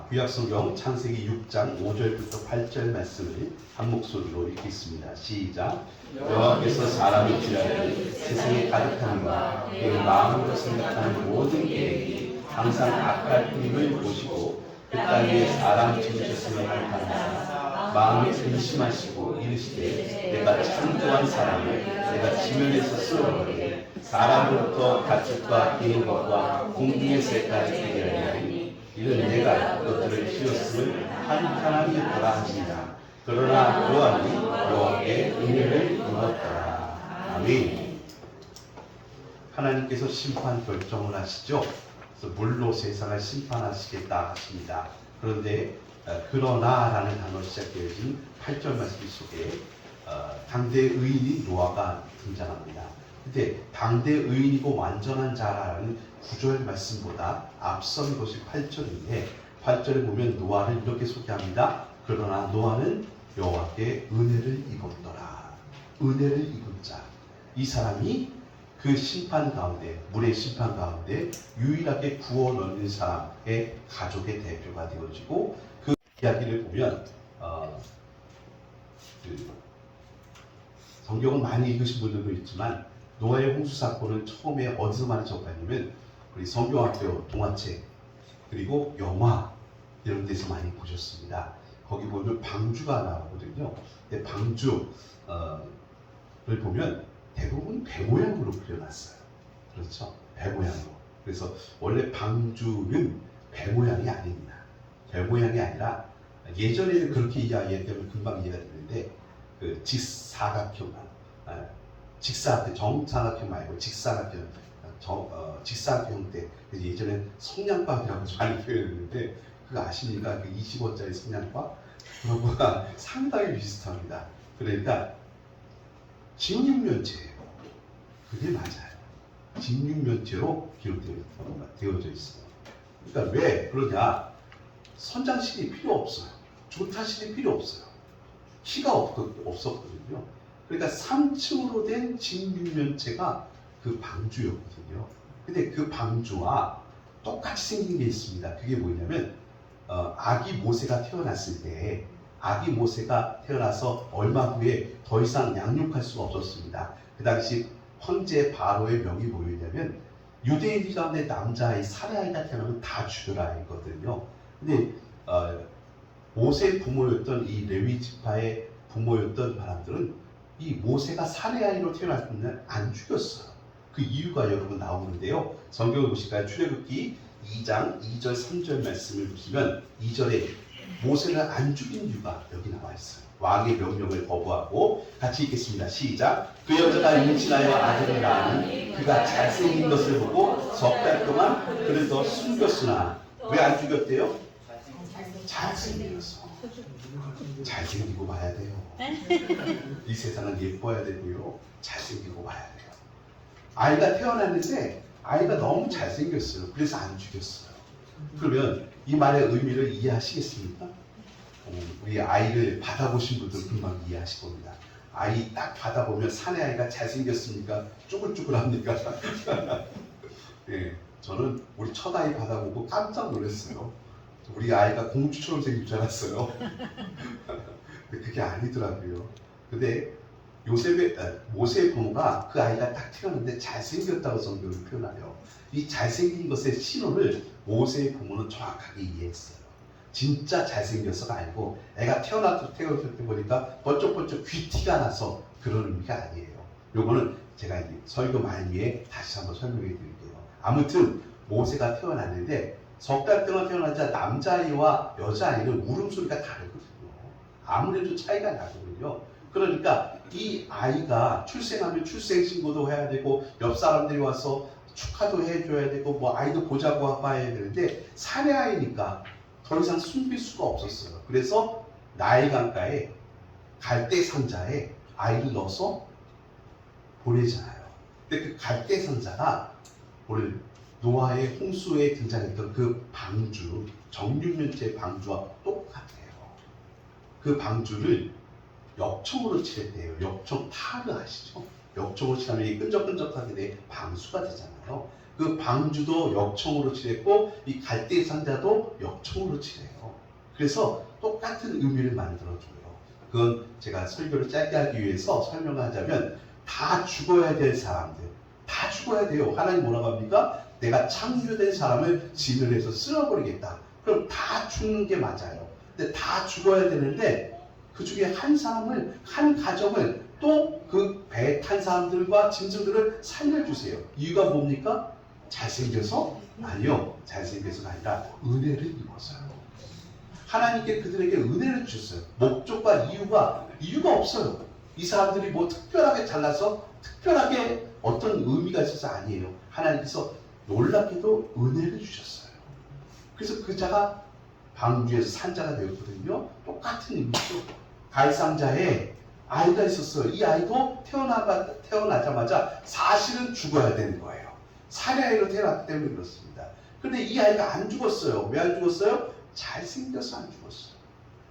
구약성경 창세기 6장 5절부터 8절 말씀을 한 목소리로 읽겠습니다. 시작. 여호와께서 사람을 지으시되 세상에 가득함과 그 마음으로 생각하는 모든 계획이 항상 악할 뿐임을 보시고 그 땅 위에 사람 지으셨음을 알까하사 마음에 근심하시고 이르시되 내가 창조한 사람을 내가 지면에서 쓸어버리되 사람으로부터 가축과 기는 것과 공중의 새까지 되게 하리니 이는 내가 그것들을 지었음을 한탄하였더라 하시니라. 그러나 노아는 여호와께 은혜를 입었더라. 아멘. 하나님께서 심판 결정을 하시죠. 그래서 물로 세상을 심판하시겠다 하십니다. 그런데 그러나라는 단어로 시작되어진 8절 말씀 속에 당대 의인인 노아가 등장합니다. 근데 당대 의인이고 완전한 자라는 9절 말씀보다 앞선 것이 8절인데 8절에 보면 노아를 이렇게 소개합니다. 그러나 노아는 여호와께 은혜를 입었더라. 은혜를 입은 자. 이 사람이 그 심판 가운데, 물의 심판 가운데 유일하게 구원 얻는 사람의 가족의 대표가 되어지고 그 이야기를 보면 성경을 많이 읽으신 분들도 있지만 노아의 홍수 사건은 처음에 어디서 많이 접하냐면 우리 성경학교 동화책 그리고 영화 이런 데서 많이 보셨습니다. 거기 보면 방주가 나오거든요. 근데 방주를 보면 대부분 배 모양으로 그려놨어요. 그렇죠? 배 모양으로. 그래서 원래 방주는 배 모양이 아닙니다. 배 모양이 아니라 예전에는 그렇게 이해하면 금방 이해가 되는데 그 직사각형, 정사각형 말고 직사각형, 직사각형 형태. 예전엔 성냥밥이라고 많이 표현했는데 그거 아십니까? 그 20원짜리 성냥밥? 그런 거가 상당히 비슷합니다. 그러니까 직육면체예요. 그게 맞아요. 직육면체로 기록되어져 있어요. 그러니까 왜 그러냐? 선장실이 필요 없어요. 조타실이 필요 없어요. 키가 없었거든요. 그러니까 3층으로 된 직육면체가 그 방주였거든요. 근데 그 방주와 똑같이 생긴 게 있습니다. 그게 뭐냐면 아기 모세가 태어났을 때 아기 모세가 태어나서 얼마 후에 더 이상 양육할 수가 없었습니다. 그 당시 황제 바로의 명이 뭐였냐면 유대인 가운데 남자아이 살해아이가 태어나면 다 죽여라 했거든요. 근데 모세의 부모였던 이 레위 지파의 부모였던 사람들은 이 모세가 살해아이로 태어났으면 안 죽였어요. 그 이유가 여러분 나오는데요. 성경을 보실까요? 출애굽기 2장 2절 3절 말씀을 보시면 2절에 모세를 안 죽인 이유가 여기 나와 있어요. 왕의 명령을 거부하고 같이 읽겠습니다. 시작. 그 여자가 임신하여 아들을 낳으니 그가 잘생긴 것을 보고 석 달 동안 그를 더 숨겼으나 왜 안 죽였대요? 잘생겼어. 잘생기고 봐야 돼요. 이 세상은 예뻐야 되고요. 잘생기고 봐야 돼요. 아이가 태어났는데 아이가 너무 잘생겼어요. 그래서 안 죽였어요. 그러면 이 말의 의미를 이해하시겠습니까? 우리 아이를 받아보신 분들 금방 이해하실 겁니다. 아이 딱 받아보면 사내 아이가 잘생겼습니까? 쭈글쭈글합니까? 네, 저는 우리 첫 아이 받아보고 깜짝 놀랐어요. 우리 아이가 공주처럼 생길 줄 알았어요. 근데 그게 아니더라고요. 근데 모세의 부모가 그 아이가 딱 태어났는데 잘생겼다고 성경을 표현하여 이 잘생긴 것의 신호를 모세의 부모는 정확하게 이해했어요. 진짜 잘생겨서가 아니고 애가 태어났을 때 보니까 번쩍번쩍 귀티가 나서 그런 의미가 아니에요. 요거는 제가 이제 설교 말미에 다시 한번 설명해 드릴게요. 아무튼 모세가 태어났는데 석 달 동안 태어나자 남자아이와 여자아이는 울음소리가 다르거든요. 아무래도 차이가 나거든요. 그러니까 이 아이가 출생하면 출생신고도 해야 되고 옆 사람들이 와서 축하도 해줘야 되고 뭐 아이도 보자고 봐야 되는데 사내 아이니까 더 이상 숨길 수가 없었어요. 그래서 나일 강가에 갈대 상자에 아이를 넣어서 보내잖아요. 근데 그 갈대 상자가 오늘 노아의 홍수에 등장했던 그 방주, 정육면체 방주와 똑같아요. 그 방주를 역청으로 칠했대요. 역청 타르 아시죠? 역청으로 칠하면 이 끈적끈적하게 돼 방수가 되잖아요. 그 방주도 역청으로 칠했고 이 갈대 상자도 역청으로 칠해요. 그래서 똑같은 의미를 만들어줘요. 그건 제가 설교를 짧게 하기 위해서 설명하자면 다 죽어야 될 사람들, 다 죽어야 돼요. 하나님 뭐라고 합니까? 내가 창조된 사람을 진멸해서 쓸어버리겠다. 그럼 다 죽는 게 맞아요. 근데 다 죽어야 되는데 그 중에 한 사람을, 한 가정을 또 그 배에 탄 사람들과 짐승들을 살려주세요. 이유가 뭡니까? 잘생겨서? 아니요. 잘생겨서가 아니라 은혜를 입어서요. 하나님께 그들에게 은혜를 주셨어요. 목적과 이유가 없어요. 이 사람들이 뭐 특별하게 잘나서 특별하게 어떤 의미가 있어서 아니에요. 하나님께서 놀랍게도 은혜를 주셨어요. 그래서 그 자가 방주에서 산자가 되었거든요. 똑같은 의미죠. 갈상자에 아이가 있었어요. 이 아이도 태어나자마자 사실은 죽어야 되는 거예요. 사내아이로 태어났기 때문에 그렇습니다. 그런데 이 아이가 안 죽었어요. 왜 안 죽었어요? 잘생겨서 안 죽었어요.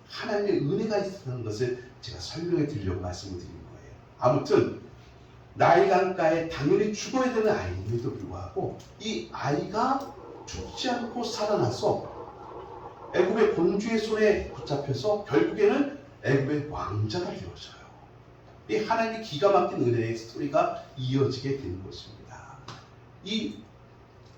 하나님의 은혜가 있다는 것을 제가 설명해 드리려고 말씀을 드린 거예요. 아무튼 나일강가에 당연히 죽어야 되는 아이임에도 불구하고 이 아이가 죽지 않고 살아나서 애굽의 공주의 손에 붙잡혀서 결국에는 애굽의 왕자가 되어져요. 이 하나님의 기가 막힌 은혜의 스토리가 이어지게 되는 것입니다. 이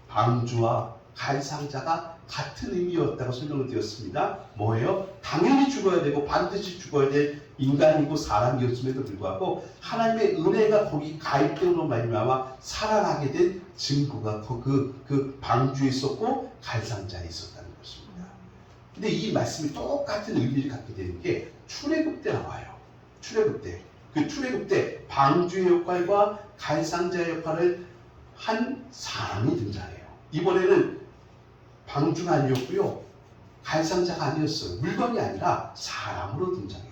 방주와 갈상자가 같은 의미였다고 설명을 드렸습니다. 뭐예요? 당연히 죽어야 되고 반드시 죽어야 될 인간이고 사람이었음에도 불구하고 하나님의 은혜가 거기 가입됨으로 말미암아 살아나게 된 증거가 그 방주에 있었고 갈상자에 있었다는 것입니다. 근데 이 말씀이 똑같은 의미를 갖게 되는 게 출애굽 때 나와요. 출애굽 때. 그 출애굽 때 방주의 역할과 갈상자의 역할을 한 사람이 등장해요. 이번에는 방주가 아니었고요. 갈상자가 아니었어요. 물건이 아니라 사람으로 등장해요.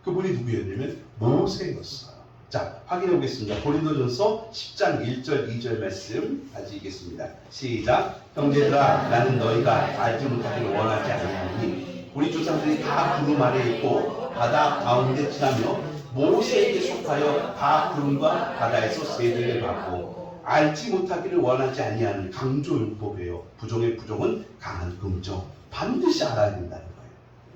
그분이 누구였냐면 모세였어요. 자, 확인해 보겠습니다. 고린도전서 10장 1절 2절 말씀 같이 읽겠습니다. 시작. 형제들아, 나는 너희가 알지 못하기를 원하지 않으니 우리 조상들이 다 구름 아래에 있고 바다 가운데 지나며 모세에게 속하여 다 구름과 바다에서 세대를 받고 알지 못하기를 원하지 아니하는 강조 율법이에요. 부정의 부정은 강한 긍정. 반드시 알아야 된다는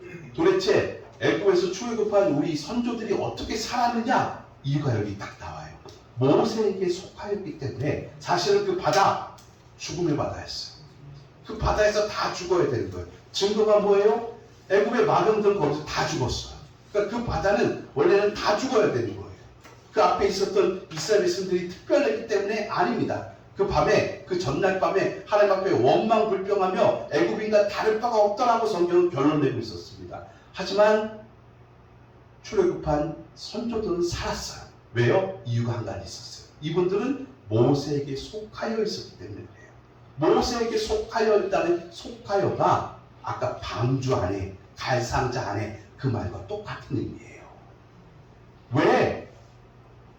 거예요. 도대체 애굽에서 출애굽한 우리 선조들이 어떻게 살았느냐? 이유가 여기 딱 나와요. 모세에게 속하였기 때문에 사실은 그 바다 죽음의 바다였어요. 그 바다에서 다 죽어야 되는 거예요. 증거가 뭐예요? 애굽의 마병들 거기서 다 죽었어요. 그러니까 그 바다는 원래는 다 죽어야 되는 거예요. 그 앞에 있었던 이스라엘 신들이 특별했기 때문에 아닙니다. 그 밤에, 그 전날 밤에 하나님 앞에 원망불평하며 애굽인과 다를 바가 없다라고 성경은 결론 내고 있었습니다. 하지만 출애굽한 선조들은 살았어요. 왜요? 이유가 한 가지 있었어요. 이분들은 모세에게 속하여 있었기 때문에 그래요. 모세에게 속하여 있다는 속하여가 아까 방주 안에, 갈상자 안에 그 말과 똑같은 의미예요. 왜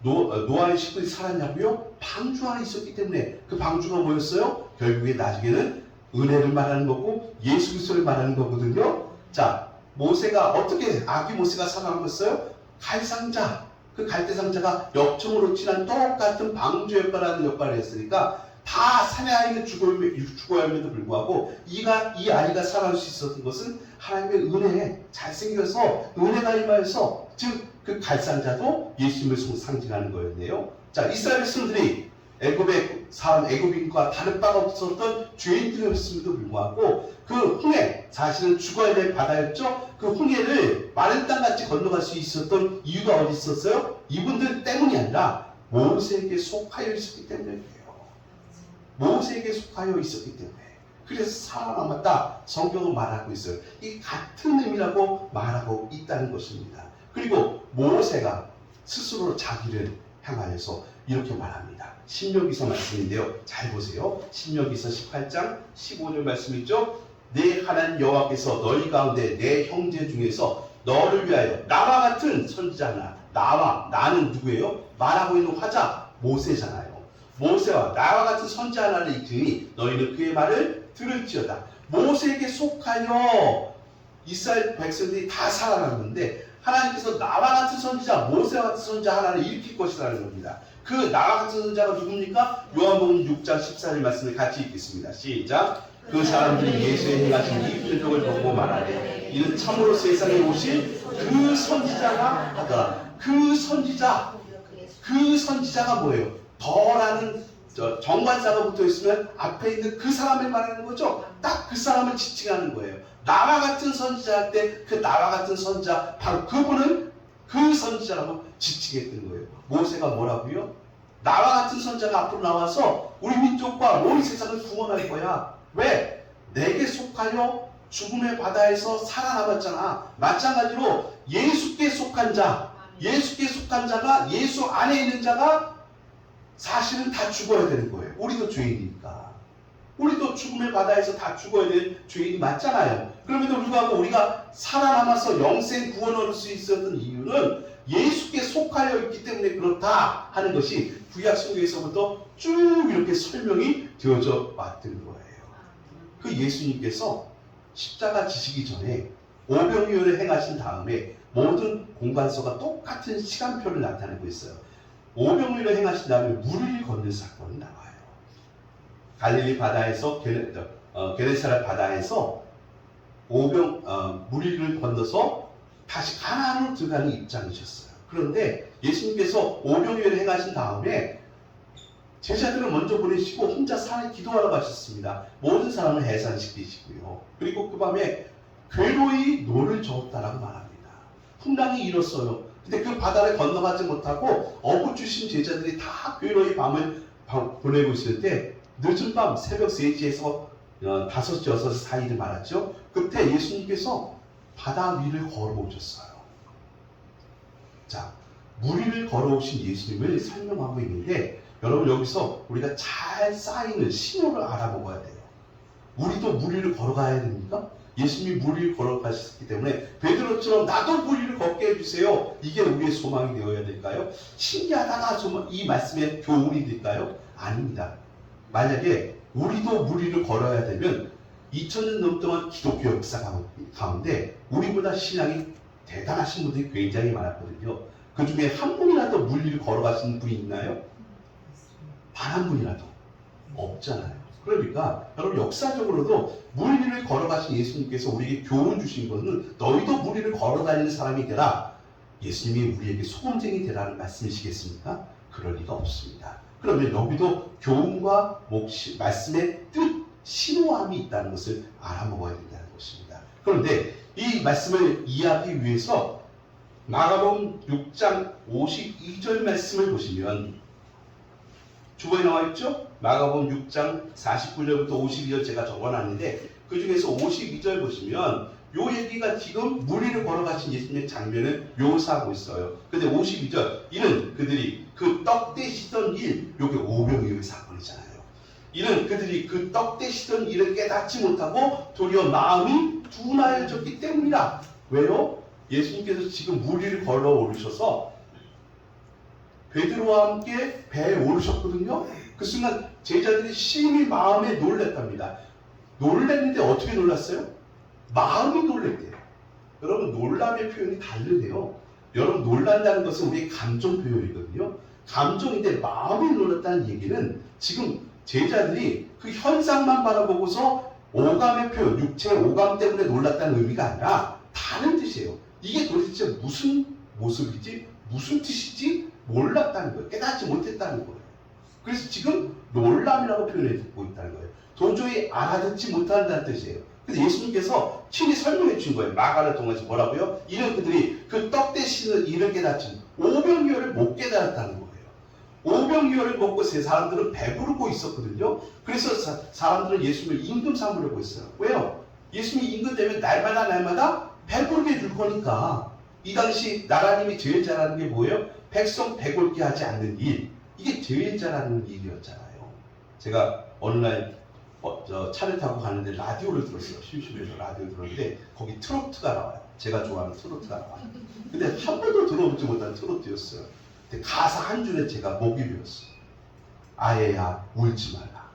노아의 식구들이 살았냐고요? 방주 안에 있었기 때문에. 그 방주가 뭐였어요? 결국에 나중에는 은혜를 말하는 거고 예수 그리스도를 말하는 거거든요. 자, 모세가 어떻게 아기 모세가 살아남았어요? 갈상자, 그 갈대상자가 역청으로 친한 똑같은 방주 역할을 하는 역할을 했으니까 다 산의 아이는 죽어야 함에도 불구하고 이 아이가 살아날 수 있었던 것은 하나님의 은혜에 잘생겨서 은혜가 임하여서, 즉 그 갈상자도 예수님을 상징하는 거였네요. 자, 이스라엘 백성들이 애굽인과 다른 바가 없었던 죄인들이었음에도 불구하고 그 홍해, 사실은 죽어야 될 바다였죠. 그 홍해를 마른 땅같이 건너갈 수 있었던 이유가 어디 있었어요? 이분들 때문이 아니라 모세에게 속하여 있었기 때문에 그래요. 모세에게 속하여 있었기 때문에. 그래서 살아남았다. 성경은 말하고 있어요. 이 같은 의미라고 말하고 있다는 것입니다. 그리고 모세가 스스로 자기를 향하여서 이렇게 말합니다. 신명기서 말씀인데요. 잘 보세요. 신명기서 18장 15절 말씀 있죠? 내 하나님 여호와께서 너희 가운데 내 형제 중에서 너를 위하여 나와 같은 선지자 하나, 나는 누구예요? 말하고 있는 화자 모세잖아요. 모세와 나와 같은 선지자 하나를 이끄니 너희는 그의 말을 들을지어다. 모세에게 속하여 이스라엘 백성들이 다 살아났는데 하나님께서 나와 같은 선지자, 모세와 같은 선지자 하나를 일으킬 것이라는 겁니다. 그 나와 같은 선지자가 누굽니까? 요한복음 6장 14절 말씀을 같이 읽겠습니다. 시작. 그 사람들이 예수의 행하신 이 표적을 보고 말하되 이는 참으로 세상에 오신 그 선지자가 하더라. 그 선지자가 뭐예요? 더라는 정관사가 붙어 있으면 앞에 있는 그 사람을 말하는 거죠. 딱 그 사람을 지칭하는 거예요. 나와 같은 선지자 할 때 그 나와 같은 선지자, 바로 그분은 그 선지자라고 지칭했던 거예요. 모세가 뭐라고요? 나와 같은 선지자가 앞으로 나와서 우리 민족과 온 세상을 구원할 거야. 왜? 내게 속하여 죽음의 바다에서 살아남았잖아. 마찬가지로 예수께 속한 자가 예수 안에 있는 자가 사실은 다 죽어야 되는 거예요. 우리도 죄인이니까. 우리도 죽음의 바다에서 다 죽어야 되는 죄인이 맞잖아요. 그럼에도 불구하고 우리가 살아남아서 영생 구원을 얻을 수 있었던 이유는 예수께 속하여 있기 때문에 그렇다 하는 것이 구약 성경에서부터 쭉 이렇게 설명이 되어져 왔던 거예요. 그 예수님께서 십자가 지시기 전에 오병이어를 행하신 다음에 모든 공관서가 똑같은 시간표를 나타내고 있어요. 오병이어를 행하신 다음에 물을 걷는 사건이 나와요. 갈릴리 바다에서 게네사렛 바다에서 물을 건너서 다시 가나안으로 들어가는 입장이셨어요. 그런데 예수님께서 오병이어를 행하신 다음에 제자들을 먼저 보내시고 혼자 산에 기도하러 가셨습니다. 모든 사람을 해산시키시고요. 그리고 그 밤에 괴로이 노를 저었다라고 말합니다. 풍랑이 일었어요. 근데 그 바다를 건너가지 못하고 어부주신 제자들이 다 괴로이 밤을 보내고 있을 때 늦은 밤 새벽 3시에서 5시, 6시 사이를 말았죠. 그때 예수님께서 바다 위를 걸어오셨어요. 자, 물 위를 걸어오신 예수님을 설명하고 있는데 여러분 여기서 우리가 잘 쌓이는 신호를 알아먹어야 돼요. 우리도 물 위를 걸어가야 됩니까? 예수님이 물 위를 걸어가셨기 때문에 베드로처럼 나도 물 위를 걷게 해주세요. 이게 우리의 소망이 되어야 될까요? 신기하다가 이 말씀에 교훈이 될까요? 아닙니다. 만약에 우리도 물 위를 걸어야 되면 2000년 넘동안 기독교 역사 가운데 우리보다 신앙이 대단하신 분들이 굉장히 많았거든요. 그 중에 한 분이라도 물 위를 걸어가시는 분이 있나요? 단 한 분이라도 없잖아요. 그러니까 여러분 역사적으로도 물 위를 걸어가신 예수님께서 우리에게 교훈 주신 것은 너희도 물 위를 걸어다니는 사람이 되라. 예수님이 우리에게 소금쟁이 되라는 말씀이시겠습니까? 그럴 리가 없습니다. 그러면 여기도 교훈과 말씀의 뜻, 신호함이 있다는 것을 알아먹어야 된다는 것입니다. 그런데 이 말씀을 이해하기 위해서 마가복음 6장 52절 말씀을 보시면 주보에 나와 있죠? 마가복음 6장 49절부터 52절 제가 적어놨는데 그 중에서 52절 보시면 요 얘기가 지금 물 위를 걸어가신 예수님의 장면을 묘사하고 있어요. 근데 52절 이는 그들이 그 떡 떼시던 일, 요게 오병이어의 사건이잖아요. 이는 그들이 그 떡 떼시던 일을 깨닫지 못하고 도리어 마음이 둔하여졌기 때문이라. 왜요? 예수님께서 지금 물 위를 걸어 오르셔서 베드로와 함께 배에 오르셨거든요. 그 순간 제자들이 심히 마음에 놀랐답니다. 놀랐는데 어떻게 놀랐어요? 마음이 놀랬대요. 여러분 놀람의 표현이 다르대요. 여러분 놀란다는 것은 우리의 감정 표현이거든요. 감정인데 마음이 놀랐다는 얘기는 지금 제자들이 그 현상만 바라보고서 오감의 표현, 육체의 오감 때문에 놀랐다는 의미가 아니라 다른 뜻이에요. 이게 도대체 무슨 모습이지? 무슨 뜻이지? 몰랐다는 거예요. 깨닫지 못했다는 거예요. 그래서 지금 놀람이라고 표현해 듣고 있다는 거예요. 도저히 알아듣지 못한다는 뜻이에요. 근데 예수님께서 친히 설명해 준 거예요. 마가를 통해서 뭐라고요? 이는 그들이 그 떡 대신을 일을 깨닫지 오병이어를 못 깨달았다는 거예요. 오병이어를 먹고 세 사람들은 배부르고 있었거든요. 그래서 사람들은 예수님을 임금 삼으려고 했어요. 왜요? 예수님이 임금 되면 날마다 배부르게 해줄 거니까. 이 당시 나라님이 제일 잘하는 게 뭐예요? 백성 배골게 하지 않는 일. 이게 제일 잘하는 일이었잖아요. 제가 어느 날 차를 타고 가는데 라디오를 들었어요. 심심해서 라디오를 들었는데 거기 트로트가 나와요. 제가 좋아하는 트로트가 나와요. 근데 한 번도 들어보지 못한 트로트였어요. 근데 가사 한 줄에 제가 목이 메었어요. 아예야 울지 마라.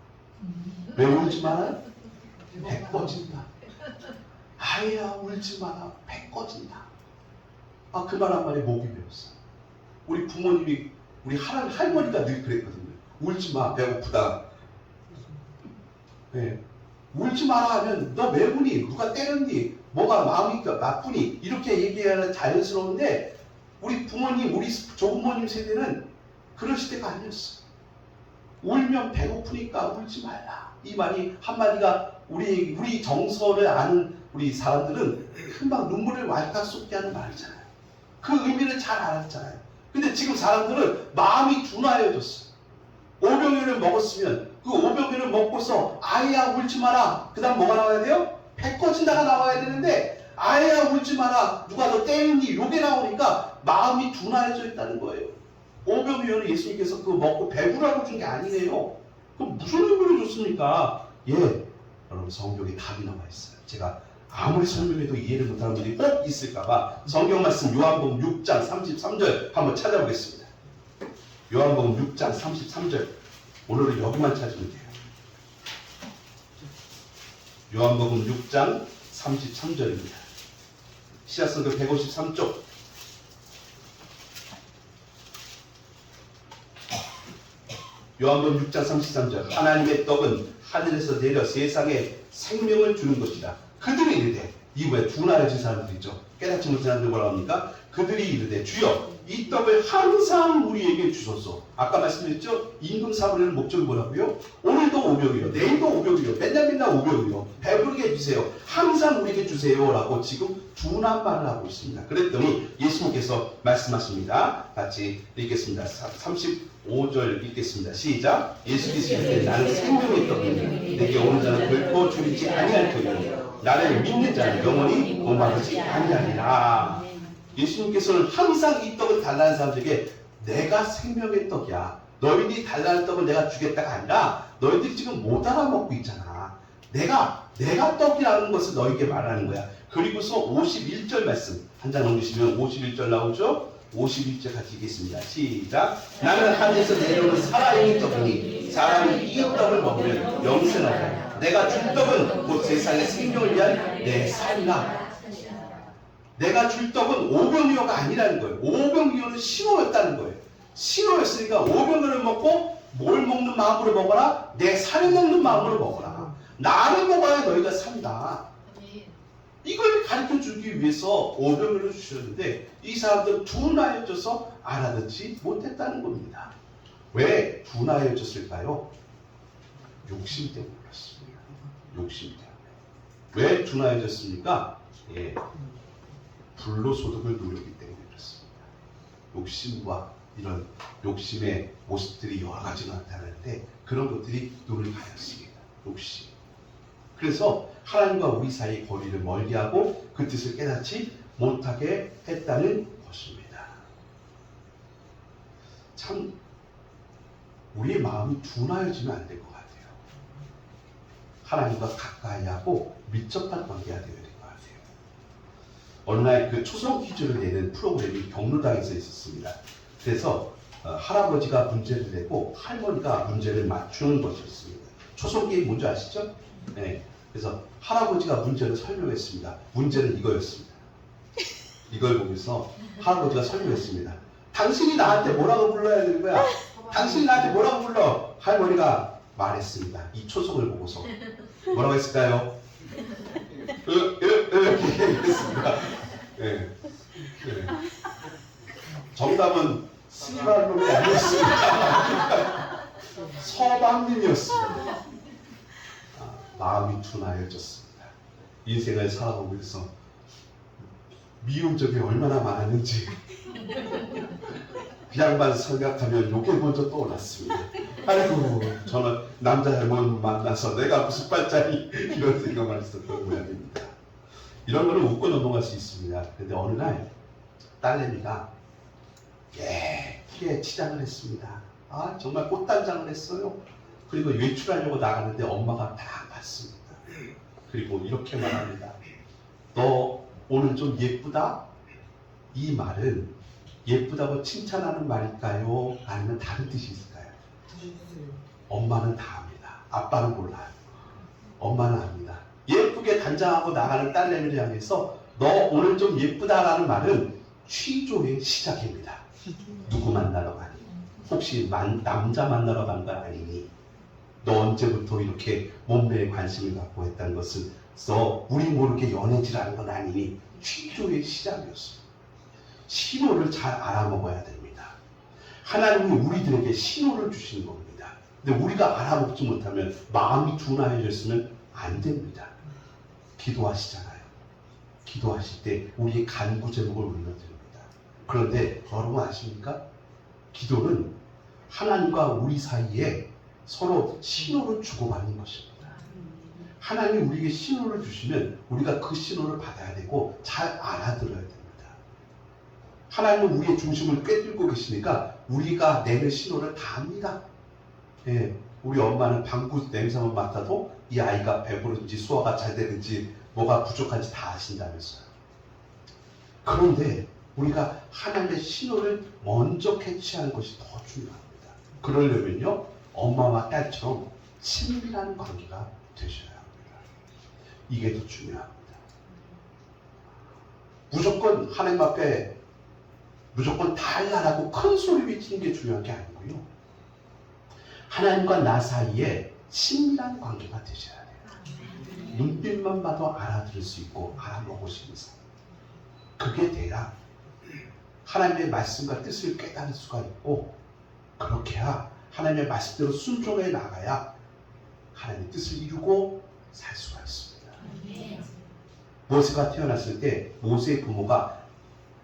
왜 울지 마라? 배 꺼진다. 아예야 울지 마라. 배 꺼진다. 그 말 한 마리 목이 메었어요. 우리 부모님이 우리 할머니가 늘 그랬거든요. 울지 마, 배고프다. 네. 울지 마라 하면 너 왜 우니? 누가 때렸니? 뭐가 마음이 나쁘니? 이렇게 얘기하는 자연스러운데 우리 부모님, 우리 조부모님 세대는 그럴 시대가 아니었어. 울면 배고프니까 울지 말라. 이 말이 한마디가 우리 정서를 아는 우리 사람들은 금방 눈물을 왈칵 쏟게 하는 말이잖아요. 그 의미를 잘 알았잖아요. 근데 지금 사람들은 마음이 둔하여졌어. 오병이어를 먹었으면 그 오병이어를 먹고서 아이야 울지 마라. 그 다음 뭐가 나와야 돼요? 배 꺼진다가 나와야 되는데 아이야 울지 마라. 누가 너 때리니? 요게 나오니까 마음이 둔하여져 있다는 거예요. 오병이어는 예수님께서 그거 먹고 배부라고 준 게 아니네요. 그럼 무슨 의미로 줬습니까? 예, 여러분 성경에 답이 나와 있어요. 제가 아무리 설명해도 이해를 못하는 분이 꼭 있을까봐 성경 말씀 요한복음 6장 33절 한번 찾아보겠습니다. 요한복음 6장 33절. 오늘은 여기만 찾으면 돼요. 요한복음 6장 33절입니다. 시작성경 153쪽. 요한복음 6장 33절. 하나님의 떡은 하늘에서 내려 세상에 생명을 주는 것이다. 그들이 이르되, 이후에 둔하여진 사람들 있죠. 깨닫지 못한 사람들 뭐라고 합니까? 그들이 이르되, 주여 이 떡을 항상 우리에게 주소서. 아까 말씀드렸죠? 임금사부라는 목적이 뭐라고요? 오늘도 오병이요, 내일도 오병이요, 맨날 오병이요, 배부르게 해주세요, 항상 우리에게 주세요 라고 지금 둔한 말을 하고 있습니다. 그랬더니 예수님께서 말씀하십니다. 같이 읽겠습니다. 35절 읽겠습니다. 시작. 예수께서 이르되, 나는 생명의 떡이니 내게 오는 자는 결코 줄이지 아니할 터이니 나를 믿는 자는 영원히 목마르지 아니하리라. 예수님께서는 항상 이 떡을 달라는 사람들에게 내가 생명의 떡이야. 너희들이 달라는 떡을 내가 주겠다가 아니라 너희들이 지금 못 알아먹고 있잖아. 내가 떡이라는 것을 너희에게 말하는 거야. 그리고서 51절 말씀 한 장 넘기시면 51절 나오죠? 51절 같이 읽겠습니다. 시작. 나는 하늘에서 내려오는 살아있는 떡이니 사람이 이 떡을 먹으면 영생하리라. 내가 줄 떡은 곧 세상의 생명을 위한 내 살이라. 내가 줄 떡은 오병이어가 아니라는 거예요. 오병이어는 신호였다는 거예요. 신호였으니까 오병이어를 먹고 뭘 먹는 마음으로 먹어라? 내 살을 먹는 마음으로 먹어라. 나를 먹어야 너희가 산다. 이걸 가르쳐주기 위해서 오병이어를 주셨는데 이 사람들은 둔하여져서 알아듣지 못했다는 겁니다. 왜 둔하여졌을까요? 욕심 때문에 그렇습니다. 욕심 때문에. 왜 둔하여졌습니까? 예. 불로소득을 누렸기 때문에 그렇습니다. 욕심과 이런 욕심의 모습들이 여러 가지가 나타나는데 그런 것들이 눈을 가렸습니다. 욕심. 그래서 하나님과 우리 사이의 거리를 멀게 하고 그 뜻을 깨닫지 못하게 했다는 것입니다. 참 우리의 마음이 둔하여지면 안 될 것 같아요. 하나님과 가까이 하고 밀접한 관계가 되어야 될 것 같아요. 어느 날 그 초성 퀴즈를 내는 프로그램이 경로당에서 있었습니다. 그래서 할아버지가 문제를 내고 할머니가 문제를 맞추는 것이었습니다. 초성 게임 뭔지 아시죠? 네. 그래서 할아버지가 문제를 설명했습니다. 문제는 이거였습니다. 이걸 보면서 할아버지가 설명했습니다. 당신이 나한테 뭐라고 불러야 되는 거야? 당신이 나한테 뭐라고 불러? 할머니가 말했습니다. 이 초성을 보고서. 뭐라고 했을까요? 이렇게 얘기했습니다. 네. 네. 정답은 스님할머니 아니었습니다. 서방님이었습니다. 마음이 둔하여졌습니다. 인생을 살아보고 있어 미운 적이 얼마나 많았는지 그 양반 생각하면 요게 먼저 떠올랐습니다. 아이고 저는 남자 할머니 만나서 내가 무슨 발자니 이런 생각만 했었던 모양입니다. 이런 거는 웃고 넘어갈 수 있습니다. 그런데 어느 날 딸내미가 예쁘게 치장을 했습니다. 아 정말 꽃단장을 했어요. 그리고 외출하려고 나가는데 엄마가 다 봤습니다. 그리고 이렇게 말합니다. 너 오늘 좀 예쁘다? 이 말은 예쁘다고 칭찬하는 말일까요? 아니면 다른 뜻이 있을까요? 엄마는 다 압니다. 아빠는 몰라요. 엄마는 압니다. 예쁘게 단장하고 나가는 딸내미를 향해서 너 오늘 좀 예쁘다라는 말은 취조의 시작입니다. 누구 만나러 가니? 혹시 남자 만나러 간 건 아니니? 너 언제부터 이렇게 몸매에 관심을 갖고 했다는 것을 우리 모르게 연애질하는 건 아니니? 취조의 시작이었어요. 신호를 잘 알아먹어야 됩니다. 하나님이 우리들에게 신호를 주시는 겁니다. 근데 우리가 알아먹지 못하면 마음이 둔하여졌으면 안 됩니다. 기도하시잖아요. 기도하실 때 우리의 간구 제목을 올려드립니다. 그런데 여러분 아십니까? 기도는 하나님과 우리 사이에 서로 신호를 주고받는 것입니다. 하나님이 우리에게 신호를 주시면 우리가 그 신호를 받아야 되고 잘 알아들어야 됩니다. 하나님은 우리의 중심을 꿰뚫고 계시니까 우리가 내는 신호를 다 압니다. 예, 우리 엄마는 방구 냄새만 맡아도 이 아이가 배부른지 소화가 잘 되는지 뭐가 부족한지 다 아신다면서요. 그런데 우리가 하나님의 신호를 먼저 캐치하는 것이 더 중요합니다. 그러려면요, 엄마와 딸처럼 친밀한 관계가 되셔야 합니다. 이게 더 중요합니다. 무조건 하나님 앞에 무조건 달라라고 큰 소리 외치는 게 중요한 게 아니고요. 하나님과 나 사이에 친밀한 관계가 되셔야 돼요. 눈빛만 봐도 알아들을 수 있고 알아먹을 수 있는 사람. 그게 돼야 하나님의 말씀과 뜻을 깨달을 수가 있고, 그렇게 해야 하나님의 말씀대로 순종해 나가야 하나님의 뜻을 이루고 살 수가 있습니다. 모세가 태어났을 때 모세의 부모가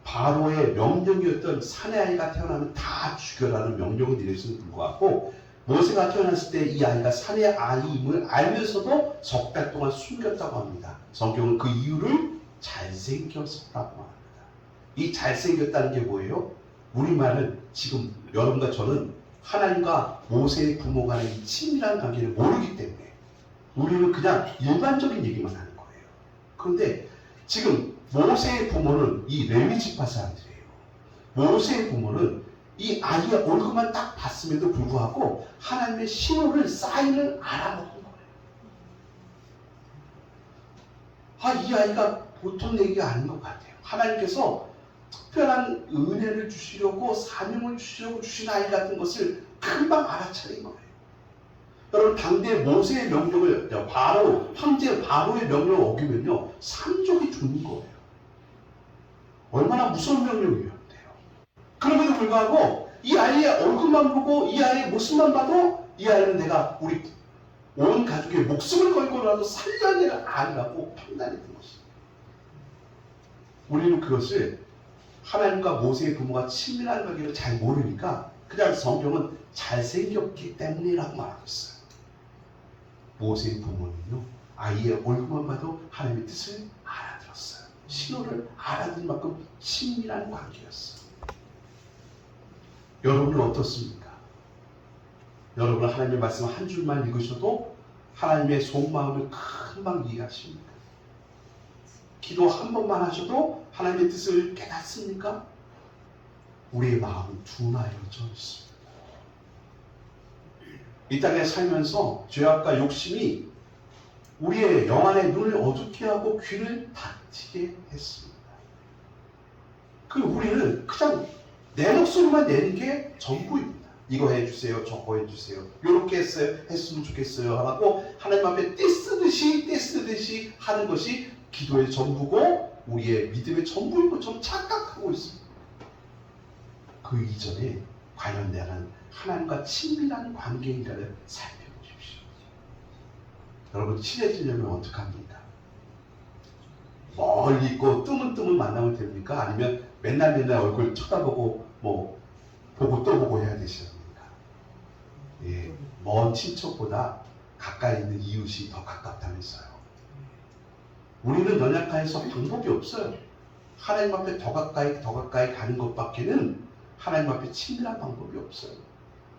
바로의 명령이었던 사내 아이가 태어나면 다 죽여라는 명령을 내렸음에도 불구하고 모세가 태어났을 때 이 아이가 사내 아이임을 알면서도 석 달 동안 숨겼다고 합니다. 성경은 그 이유를 잘생겨서라고 합니다. 이 잘생겼다는 게 뭐예요? 우리말은 지금 여러분과 저는 하나님과 모세의 부모 간의 이 친밀한 관계를 모르기 때문에 우리는 그냥 일반적인 얘기만 하는 거예요. 그런데 지금 모세의 부모는 이 레위 지파 사람들이에요. 모세의 부모는 이 아이의 얼굴만 딱 봤음에도 불구하고 하나님의 신호를, 사인을 알아먹은 거예요. 이 아이가 보통 얘기가 아닌 것 같아요. 하나님께서 특별한 은혜를 주시려고, 사명을 주시려고 주신 아이 같은 것을 금방 알아차린 거예요. 여러분, 당대 모세의 명령을, 황제 바로의 명령을 어기면요, 산족이 죽는 거예요. 얼마나 무서운 명령이에요. 그럼에도 불구하고 이 아이의 얼굴만 보고 이 아이의 모습만 봐도 이 아이는 내가 우리 온 가족의 목숨을 걸고라도 살려내는 아이라고 판단했던 것입니다. 우리는 그것을 하나님과 모세의 부모가 친밀한 관계를 잘 모르니까 그냥 성경은 잘생겼기 때문이라고 말하고 있어요. 모세의 부모는요, 아이의 얼굴만 봐도 하나님의 뜻을 알아들었어요. 신호를 알아듣는 만큼 친밀한 관계였어요. 여러분은 어떻습니까? 여러분은 하나님의 말씀 한 줄만 읽으셔도 하나님의 속마음을 금방 이해하십니까? 기도 한 번만 하셔도 하나님의 뜻을 깨닫습니까? 우리의 마음은 둔하여져 있습니다. 이 땅에 살면서 죄악과 욕심이 우리의 영안의 눈을 어둡게 하고 귀를 닫히게 했습니다. 우리는 그냥 내 목소리만 내는 게 전부입니다. 이거 해주세요, 저거 해주세요, 이렇게 했으면 좋겠어요 하고 하나님 앞에 떼쓰듯이 하는 것이 기도의 전부고 우리의 믿음의 전부인 것처럼 착각하고 있습니다. 그 이전에 과연 나는 하나님과 친밀한 관계인가를 살펴보십시오. 여러분, 친해지려면 어떡합니까? 멀리 있고 뜨문뜨문 만나면 됩니까? 아니면 맨날 얼굴 쳐다보고 보고 또 보고 해야 되십니까? 예, 먼 친척보다 가까이 있는 이웃이 더 가깝다면서요. 우리는 연약해서 방법이 없어요. 하나님 앞에 더 가까이 가는 것밖에는 하나님 앞에 친밀한 방법이 없어요.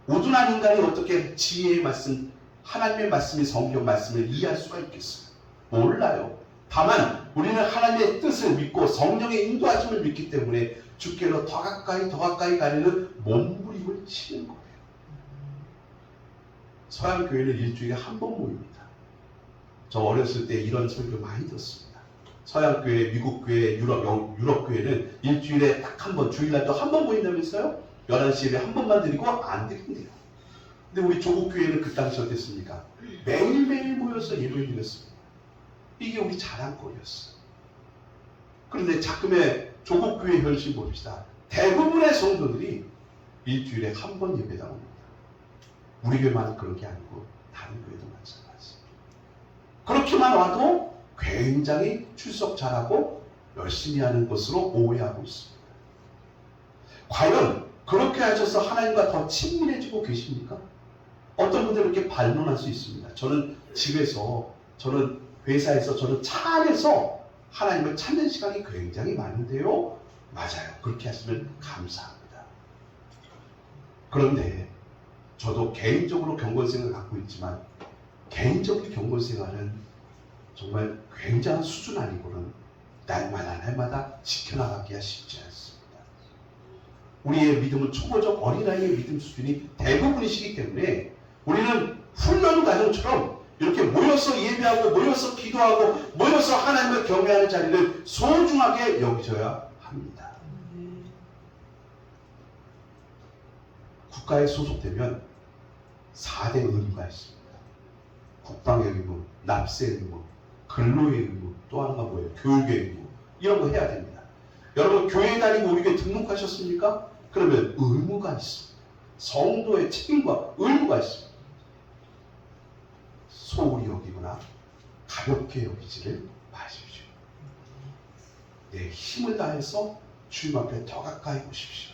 우둔한 인간이 어떻게 지혜의 말씀, 하나님의 말씀이 성경 말씀을 이해할 수가 있겠어요? 몰라요. 다만 우리는 하나님의 뜻을 믿고 성령의 인도하심을 믿기 때문에 주께로 더 가까이 가려는 몸부림을 치는 거예요. 서양교회는 일주일에 한 번 모입니다. 저 어렸을 때 이런 설교 많이 들었습니다. 서양교회, 미국교회, 유럽교회는 일주일에 딱 한 번, 주일날도 한 번 모인다면서요? 11시 예배 한 번만 드리고 안 드린대요. 근데 우리 조국교회는 그 당시 어땠습니까? 매일매일 모여서 예배를 드렸습니다. 이게 우리 자랑거리였어요. 그런데 자금의 조국교회 현실 봅시다. 대부분의 성도들이 일주일에 한 번 예배당 옵니다. 우리 교회만 그런 게 아니고 다른 교회도 마찬가지입니다. 그렇게만 와도 굉장히 출석 잘하고 열심히 하는 것으로 오해하고 있습니다. 과연 그렇게 하셔서 하나님과 더 친밀해지고 계십니까? 어떤 분들은 이렇게 반론할 수 있습니다. 저는 집에서, 저는 회사에서, 저는 차 안에서 하나님을 찾는 시간이 굉장히 많은데요. 맞아요. 그렇게 하시면 감사합니다. 그런데 저도 개인적으로 경건생활을 갖고 있지만 개인적으로 경건생활은 정말 굉장한 수준 아니고는 날마다 지켜나가기가 쉽지 않습니다. 우리의 믿음은 초보적 어린아이의 믿음 수준이 대부분이시기 때문에 우리는 훈련 과정처럼 이렇게 모여서 예배하고 모여서 기도하고 모여서 하나님을 경외하는 자리를 소중하게 여기셔야 합니다. 국가에 소속되면 4대 의무가 있습니다. 국방의 의무, 납세의 의무, 근로의 의무, 또 하나가 뭐예요? 교육의 의무. 이런 거 해야 됩니다. 여러분 교회 다니고 우리 교회 등록하셨습니까? 그러면 의무가 있습니다. 성도의 책임과 의무가 있습니다. 소홀히 여기거나 가볍게 여기지를 마십시오. 내 힘을 다해서 주님 앞에 더 가까이 오십시오.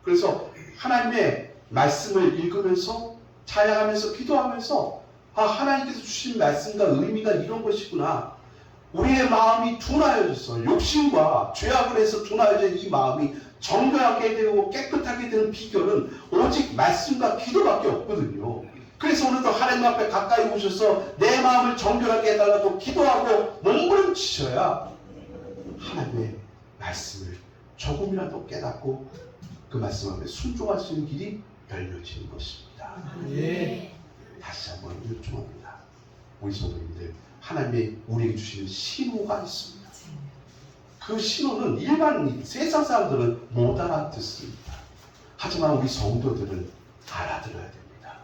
그래서 하나님의 말씀을 읽으면서 찬양하면서 기도하면서 하나님께서 주신 말씀과 의미가 이런 것이구나. 우리의 마음이 둔하여져서 욕심과 죄악을 해서 둔하여진 이 마음이 정결하게 되고 깨끗하게 되는 비결은 오직 말씀과 기도밖에 없거든요. 그래서 오늘도 하나님 앞에 가까이 오셔서 내 마음을 정결하게 해달라고 기도하고 몸부림치셔야 하나님의 말씀을 조금이라도 깨닫고 그 말씀 앞에 순종할 수 있는 길이 열려지는 것입니다. 예. 다시 한번 요청합니다. 우리 성도님들, 하나님이 우리에게 주시는 신호가 있습니다. 그 신호는 일반 세상 사람들은 못 알아듣습니다. 하지만 우리 성도들은 알아들어야 됩니다.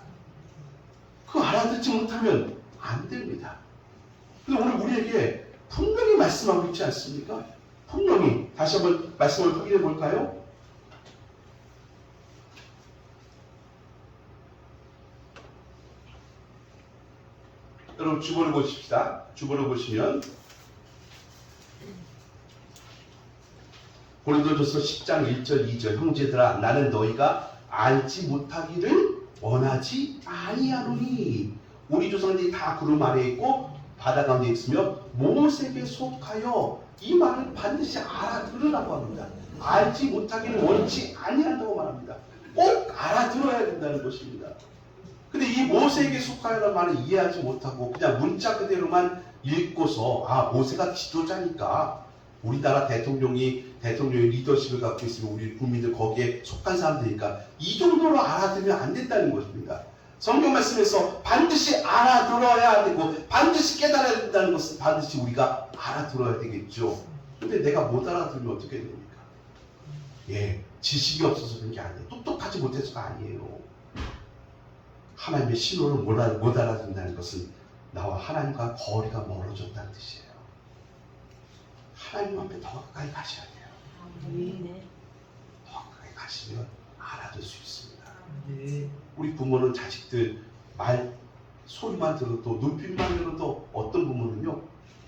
그 알아듣지 못하면 안 됩니다. 근데 오늘 우리에게 분명히 말씀하고 있지 않습니까? 분명히 다시 한번 말씀을 확인해 볼까요? 여러분 주보를 보십시다. 주보를 보시면 고린도전서 10장 1절 2절 형제들아 나는 너희가 알지 못하기를 원하지 아니하노니 우리 조상들이 다 구름 아래에 있고 바다 가운데 있으며 모세에게 속하여 이 말을 반드시 알아들으라고 합니다. 알지 못하기를 원치 아니한다고 말합니다. 꼭 알아들어야 된다는 것입니다. 근데 이 모세에게 속하여라는 말을 이해하지 못하고 그냥 문자 그대로만 읽고서 모세가 지도자니까 우리나라 대통령이 리더십을 갖고 있으면 우리 국민들 거기에 속한 사람들이니까 이 정도로 알아들으면 안 된다는 것입니다. 성경 말씀에서 반드시 알아들어야 되고 반드시 깨달아야 된다는 것은 반드시 우리가 알아들어야 되겠죠. 근데 내가 못 알아들으면 어떻게 됩니까? 지식이 없어서 그런 게 아니에요. 똑똑하지 못해서가 아니에요. 하나님의 신호를 못 알아듣는다는 것은 나와 하나님과 거리가 멀어졌다는 뜻이에요. 하나님 앞에 더 가까이 가셔야 돼요. 더 가까이 가시면 알아들 수 있습니다. 우리 부모는 자식들 말 소리만 들어도 눈빛만 들어도 어떤 부모는요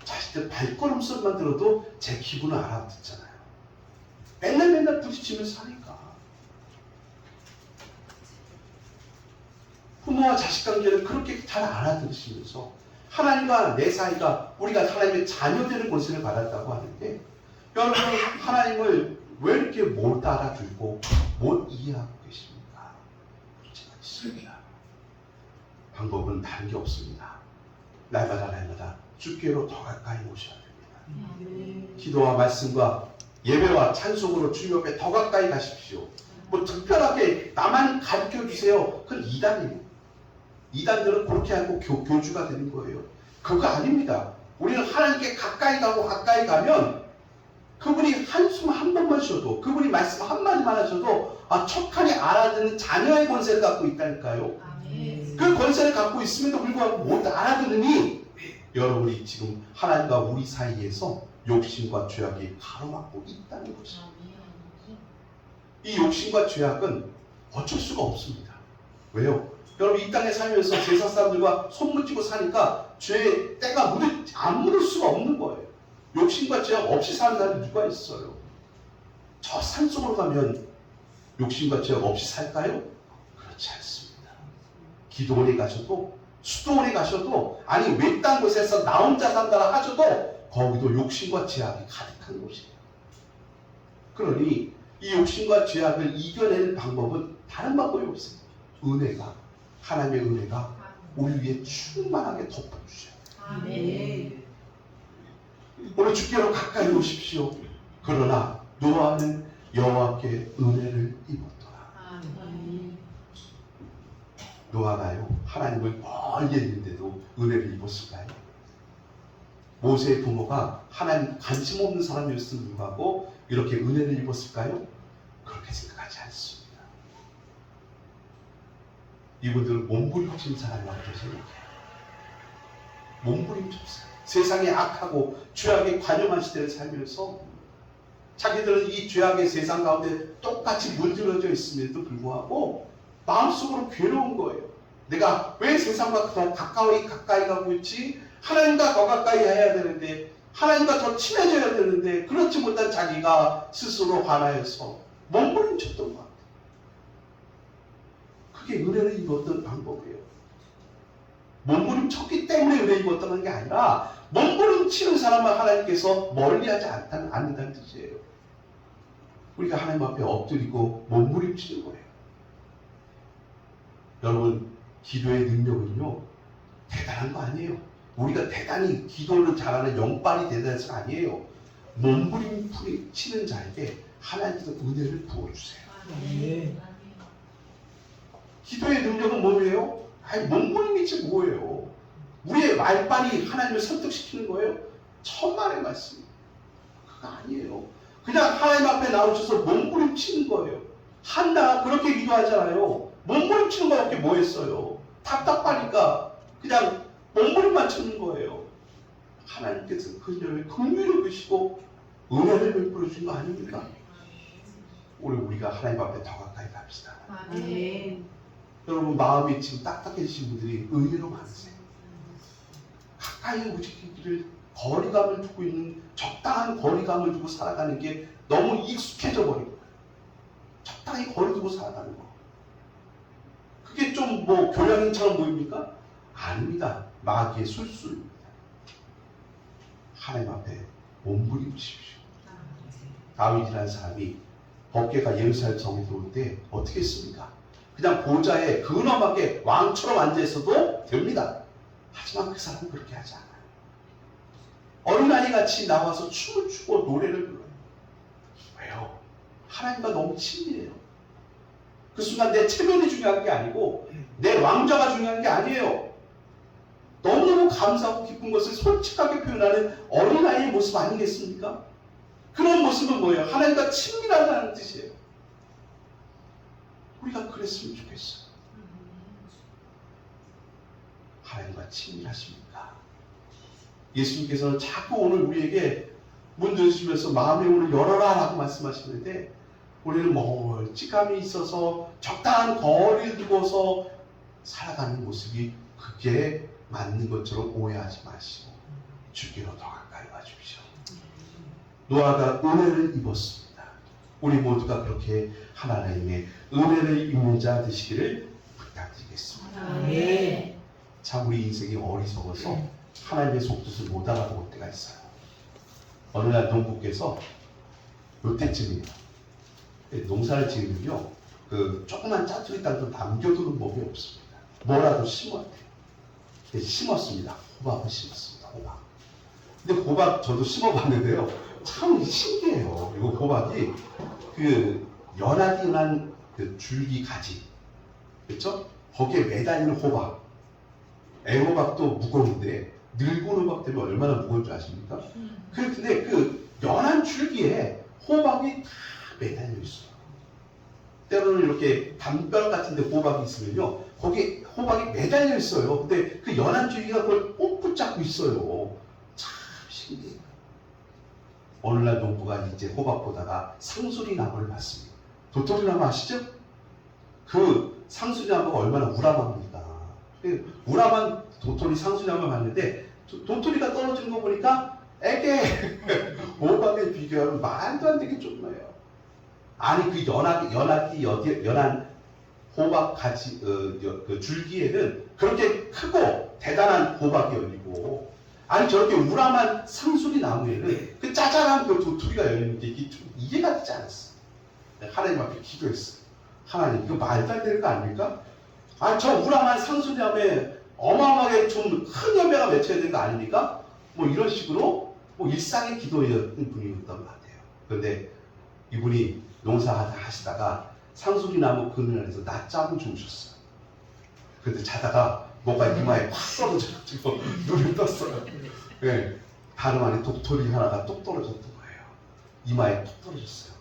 자식들 발걸음 소리만 들어도 제 기분을 알아듣잖아요. 맨날 부딪히면서 사니까. 부모와 자식 관계를 그렇게 잘 알아들으시면서 하나님과 내 사이가 우리가 하나님의 자녀되는 권세를 받았다고 하는데 여러분 하나님을 왜 이렇게 못 알아들고 못 이해하고 계십니까? 문제가 있습니다. 방법은 다른 게 없습니다. 날마다 주께로 더 가까이 오셔야 됩니다. 기도와 말씀과 예배와 찬송으로 주님 앞에 더 가까이 가십시오. 뭐 특별하게 나만 가르쳐 주세요. 그건 이단이에요. 이단들은 그렇게 하고 교주가 되는 거예요. 그거 아닙니다. 우리는 하나님께 가까이 가면 그분이 한숨 한 번만 쉬어도, 그분이 말씀 한마디만 하셔도 척하니 알아듣는 자녀의 권세를 갖고 있다니까요. 그 권세를 갖고 있음에도 불구하고 못 알아듣으니 여러분이 지금 하나님과 우리 사이에서 욕심과 죄악이 가로막고 있다는 것이죠. 이 욕심과 죄악은 어쩔 수가 없습니다. 왜요? 여러분 이 땅에 살면서 세상 사람들과 손붙이고 사니까 죄의 때가 안 묻을 수가 없는 거예요. 욕심과 죄악 없이 사는 사람이 누가 있어요? 저 산속으로 가면 욕심과 죄악 없이 살까요? 그렇지 않습니다. 기도원에 가셔도, 수도원에 가셔도, 아니 외딴 곳에서 나 혼자 산다라 하셔도 거기도 욕심과 죄악이 가득한 곳이에요. 그러니 이 욕심과 죄악을 이겨내는 방법은 다른 방법이 없어요. 은혜가, 하나님의 은혜가 우리 위에 충만하게 덮어주셔요. 아멘. 오늘 주께로 가까이 오십시오. 그러나 노아는 여호와께 은혜를 입었더라. 아멘. 노아가요, 하나님을 멀리 있는데도 은혜를 입었을까요? 모세의 부모가 하나님 관심 없는 사람이었음을 불구하고 이렇게 은혜를 입었을까요? 그렇게 생각하지 않습니다. 이분들은 몸부림친 사람이라고 생각해요. 몸부림쳤어요. 세상에 악하고 죄악에 관영한 시대를 살면서 자기들은 이 죄악의 세상 가운데 똑같이 물들어져 있음에도 불구하고 마음속으로 괴로운 거예요. 내가 왜 세상과 더 가까이 가고 있지? 하나님과 더 가까이 해야 되는데, 하나님과 더 친해져야 되는데 그렇지 못한 자기가 스스로 화나여서 몸부림쳤던 것 같아요. 그게 은혜를 입었던 방법이에요. 몸부림쳤기 때문에 은혜 입었다는 게 아니라 몸부림치는 사람을 하나님께서 멀리하지 않는다는 뜻이에요. 우리가 하나님 앞에 엎드리고 몸부림치는 거예요. 여러분, 기도의 능력은요 대단한 거 아니에요. 우리가 대단히 기도를 잘하는 영빨이 대단해서 아니에요. 몸부림치는 자에게 하나님께서 은혜를 부어주세요. 아멘. 기도의 능력은 뭐예요? 아니, 몸부림이지 뭐예요? 우리의 말빨이 하나님을 설득시키는 거예요? 천만의 말씀. 그거 아니에요. 그냥 하나님 앞에 나오셔서 몸부림치는 거예요. 한나 그렇게 기도하잖아요. 몸부림치는 거밖에 뭐 했어요? 답답하니까 그냥 몸부림만 치는 거예요. 하나님께서 그녀를 긍휼히 여기시고 은혜를 베풀어 준 거 아닙니까? 오늘 우리가 하나님 앞에 더 가까이 갑시다. 아멘. 여러분 마음이 지금 딱딱해지신 분들이 의외로 많으세요. 가까이 오시기를 거리감을 두고 있는, 적당한 거리감을 두고 살아가는 게 너무 익숙해져 버린 거예요. 적당히 거리 두고 살아가는 거. 그게 좀 뭐 교양인처럼 보입니까? 아닙니다. 마귀의 술수입니다. 하나님 앞에 몸부림치십시오. 다윗이라는 사람이 법궤가 예루살렘 성에 들어올 때 어떻게 했습니까? 그냥 보좌에 근엄하게 왕처럼 앉아있어도 됩니다. 하지만 그 사람은 그렇게 하지 않아요. 어린아이 같이 나와서 춤을 추고 노래를 불러요. 왜요? 하나님과 너무 친밀해요. 그 순간 내 체면이 중요한 게 아니고 내 왕좌가 중요한 게 아니에요. 너무너무 감사하고 기쁜 것을 솔직하게 표현하는 어린아이의 모습 아니겠습니까? 그런 모습은 뭐예요? 하나님과 친밀하다는 뜻이에요. 우리가 그랬으면 좋겠어요. 하나님과 친밀하십니까? 예수님께서는 자꾸 오늘 우리에게 문 열으시면서 마음의 문을 열어라 라고 말씀하시는데, 우리는 멀찌감이 있어서 적당한 거리를 두고서 살아가는 모습이 그게 맞는 것처럼 오해하지 마시고 주께로 더 가까이 와주십시오. 노아가 은혜를 입었습니다. 우리 모두가 그렇게 하나님의 은혜를 입는 자 되시기를 부탁드리겠습니다. 아멘. 참 우리 인생이 어리석어서 하나님의 속뜻을 못 알아볼 때가 있어요. 어느 날 농부께서 요때쯤이에요. 농사를 지으면요, 그 조그만 짜투리 땅도 남겨두는 법이 없습니다. 뭐라도 심었대요. 심었습니다. 호박을 심었습니다. 호박. 근데 호박 저도 심어봤는데요, 참 신기해요. 이거 호박이 그 연하디한 그 줄기 가지, 그렇죠? 거기에 매달리는 호박. 애호박도 무거운데 늙은 호박 때문에 얼마나 무거운 줄 아십니까? 근데 그 연한 줄 줄기에 호박이 다 매달려 있어요. 때로는 이렇게 담벼락 같은 데 호박이 있으면요, 거기에 호박이 매달려 있어요. 근데 그 연한 줄기가 그걸 꼭 붙잡고 있어요. 참 신기해요. 어느 날 농부가 이제 호박 보다가 상수리 나무를 봤습니다. 도토리 나무 아시죠? 그 상수리 나무가 얼마나 우람합니까? 우람한 도토리 상수리 나무를 봤는데 도토리가 떨어지는 거 보니까 에게 호박에 비교하면 말도 안 되게 좁아요. 아니 그 연한 호박 가지 그 줄기에는 그렇게 크고 대단한 호박이 열리고, 아니 저렇게 우람한 상수리 나무에는 그 짜잘한 그 도토리가 열리는 게 이게 좀 이해가 되지 않았어. 하나님 앞에 기도했어. 하나님 이거 말도 안 되는 거 아닙니까? 아니 저 우람한 상수리 나무에 어마어마하게 좀 큰 열매가 맺혀야 되는 거 아닙니까? 뭐 이런 식으로 뭐 일상의 기도였던 분이었던 것 같아요. 그런데 이분이 농사하시다가 상수리 나무 그늘에서 낮잠을 주무셨어요. 근데 자다가 뭐가 이마에 확 떨어져가지고 눈을 떴어요. 네, 다름 아닌 도토리 하나가 뚝 떨어졌던 거예요. 이마에 뚝 떨어졌어요.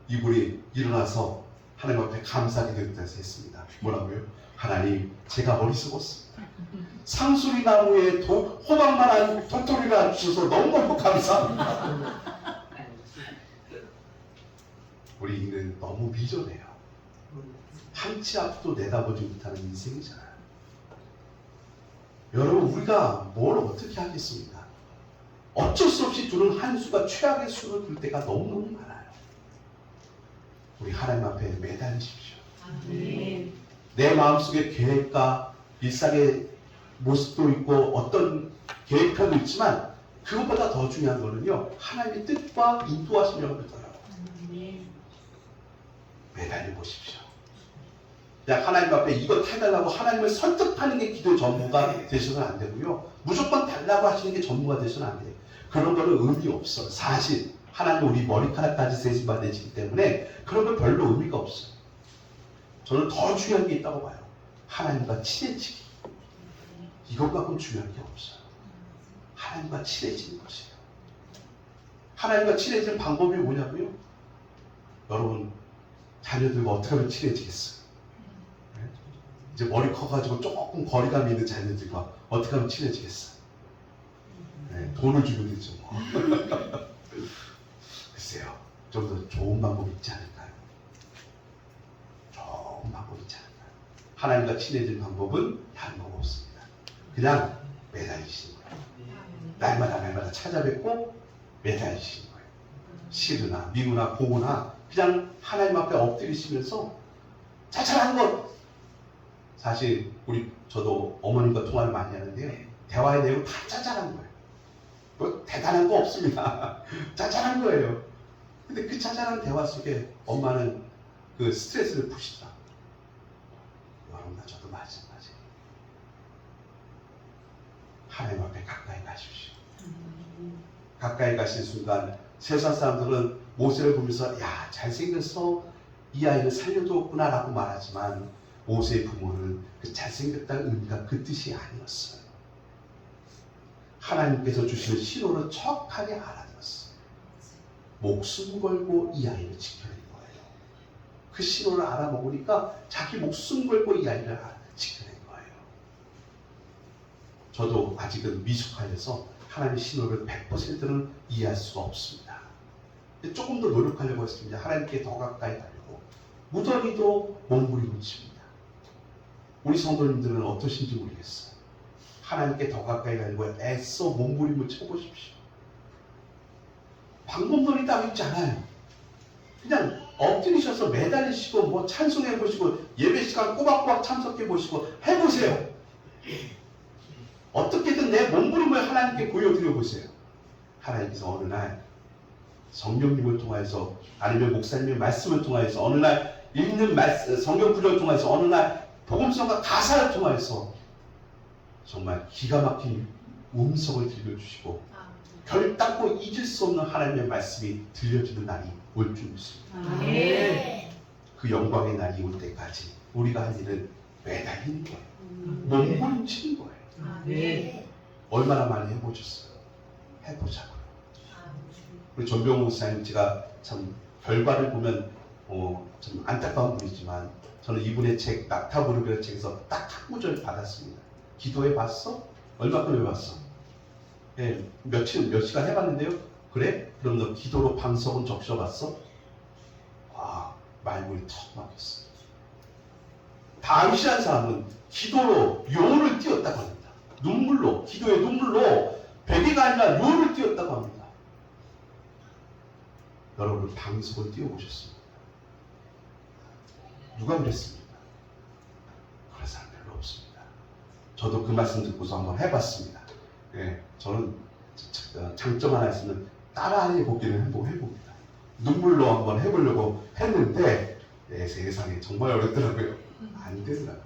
이분이 일어나서 하나님 앞에 감사하게 됐다고 했습니다. 뭐라고요? 하나님, 제가 어리석었습니다. 상수리 나무에 호박만한 도토리를 주셔서 너무너무 감사합니다. 우리 인간은 너무 미련해요. 한치 앞도 내다보지 못하는 인생이잖아요. 여러분, 우리가 뭘 어떻게 하겠습니까? 어쩔 수 없이 두는 한 수가 최악의 수를 둘 때가 너무너무 많아요. 우리 하나님 앞에 매달리십시오. 아멘. 내 마음속에 계획과 일상의 모습도 있고 어떤 계획표도 있지만, 그것보다 더 중요한 거는요, 하나님의 뜻과 인도하심이라고 믿어요. 매달려 보십시오. 그냥 하나님 앞에 이거 해달라고 하나님을 설득하는 게 기도의 전부가 되셔서는 안 되고요. 무조건 달라고 하시는 게 전부가 되셔서는 안 돼요. 그런 거는 의미 없어요. 사실 하나님은 우리 머리카락까지 세심받으시기 때문에 그런 건 별로 의미가 없어요. 저는 더 중요한 게 있다고 봐요. 하나님과 친해지기. 이것만큼 중요한 게 없어요. 하나님과 친해지는 것이에요. 하나님과 친해지는 방법이 뭐냐고요? 여러분, 자녀들과 어떻게 하면 친해지겠어요? 네? 이제 머리 커가지고 조금 거리감 있는 자녀들과 어떻게 하면 친해지겠어요? 네, 돈을 주면 되죠. 뭐. 글쎄요, 좀 더 좋은 방법이 있지 않을까요? 좋은 방법이 있지 않을까요? 하나님과 친해질 방법은 다른 방 없습니다. 그냥 매달리시는 거예요. 날마다 찾아뵙고 매달리시는 거예요. 싫으나 미우나 고우나 그냥 하나님 앞에 엎드리시면서 자잘한 것, 사실 저도 어머님과 통화를 많이 하는데요, 대화의 내용 다 자잘한 거예요. 뭐 대단한 거 없습니다. 자잘한 거예요. 근데 그 자잘한 대화 속에 엄마는 그 스트레스를 푸시더라. 여러분과 저도 마찬가지예요. 하나님 앞에 가까이 가십시오. 가까이 가신 순간 세상 사람들은 모세를 보면서 야, 잘생겨서 이 아이를 살려줬구나 라고 말하지만, 모세의 부모는 그 잘생겼다는 의미가 그 뜻이 아니었어요. 하나님께서 주시는 신호를 척하게 알아들었어요. 목숨 걸고 이 아이를 지켜낸 거예요. 그 신호를 알아먹으니까 자기 목숨 걸고 이 아이를 지켜낸 거예요. 저도 아직은 미숙하여서 하나님의 신호를 100%는 이해할 수가 없습니다. 조금 더 노력하려고 했습니다. 하나님께 더 가까이 가려고. 무더기도 몸부림을 칩니다. 우리 성도님들은 어떠신지 모르겠어요. 하나님께 더 가까이 가려고 애써 몸부림을 쳐보십시오. 방법론이 따로 있지 않아요. 그냥 엎드리셔서 매달리시고 뭐 찬송해보시고 예배 시간 꼬박꼬박 참석해보시고 해보세요. 어떻게든 내 몸부림을 하나님께 보여드려보세요. 하나님께서 어느 날 성령님을 통해서, 아니면 목사님의 말씀을 통해서, 어느 날 읽는 성경 구절을 통해서, 어느 날 복음성과 가사를 통해서 정말 기가 막힌 음성을 들려주시고 결단코 잊을 수 없는 하나님의 말씀이 들려지는 날이 올 줄 믿습니다. 그 영광의 날이 올 때까지 우리가 할 일은 매달리는 거예요. 몸부림치는 거예요. 얼마나 많이 해보셨어요? 해보자고요. 우리 전병호 목사님 제가 참 결과를 보면 좀 안타까운 분이지만 저는 이분의 책 낙타부르비라는 책에서 딱 한 구절 받았습니다. 기도해 봤어? 얼마큼 해봤어? 예, 몇 시간 해봤는데요. 그래? 그럼 너 기도로 방석은 적셔봤어? 아, 말문이 턱 막혔어. 당시한 사람은 기도로 요를 띄었다고 합니다. 눈물로, 기도의 눈물로 베개가 아니라 요를 띄었다고 합니다. 여러분 방석을 띄워보셨습니까? 누가 그랬습니까? 그런 사람 별로 없습니다. 저도 그 말씀 듣고서 한번 해봤습니다. 예, 저는 장점 하나 있으면 따라해보기는 해봅니다. 눈물로 한번 해보려고 했는데 세상에 정말 어렵더라고요. 안 되더라고요.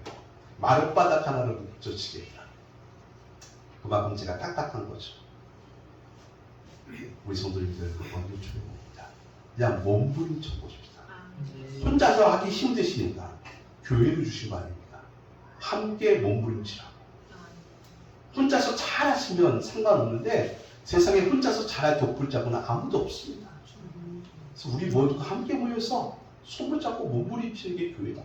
마룻바닥 하나를 묻혀치겠다. 그만큼 제가 딱딱한 거죠. 우리 성도님들 한번 요청해봅니다. 그냥 몸부림쳐 보십시다. 혼자서 하기 힘드시니까 교회를 주신 거 아닙니까? 함께 몸부림치라고. 혼자서 잘하시면 상관없는데 세상에 혼자서 잘할 독불자고는 아무도 없습니다. 그래서 우리 모두 함께 모여서 손을 잡고 몸부림치는 게 교회다.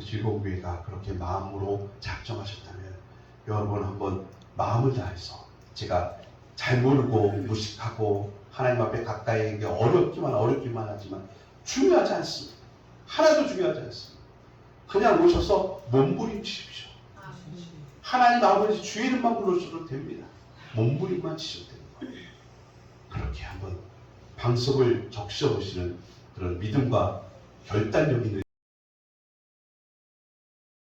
즐거운 교회가 그렇게 마음으로 작정하셨다면 여러분 한번 마음을 다해서 제가 잘 모르고 무식하고 하나님 앞에 가까이 이게 어렵기만 하지만 중요하지 않습니다. 하나도 중요하지 않습니다. 그냥 오셔서 몸부림치십시오. 하나님 아버지 주의 이름만 불러주셔도 됩니다. 몸부림만 치셔도 됩니다. 그렇게 한번 방석을 적셔보시는 그런 믿음과 결단력 있는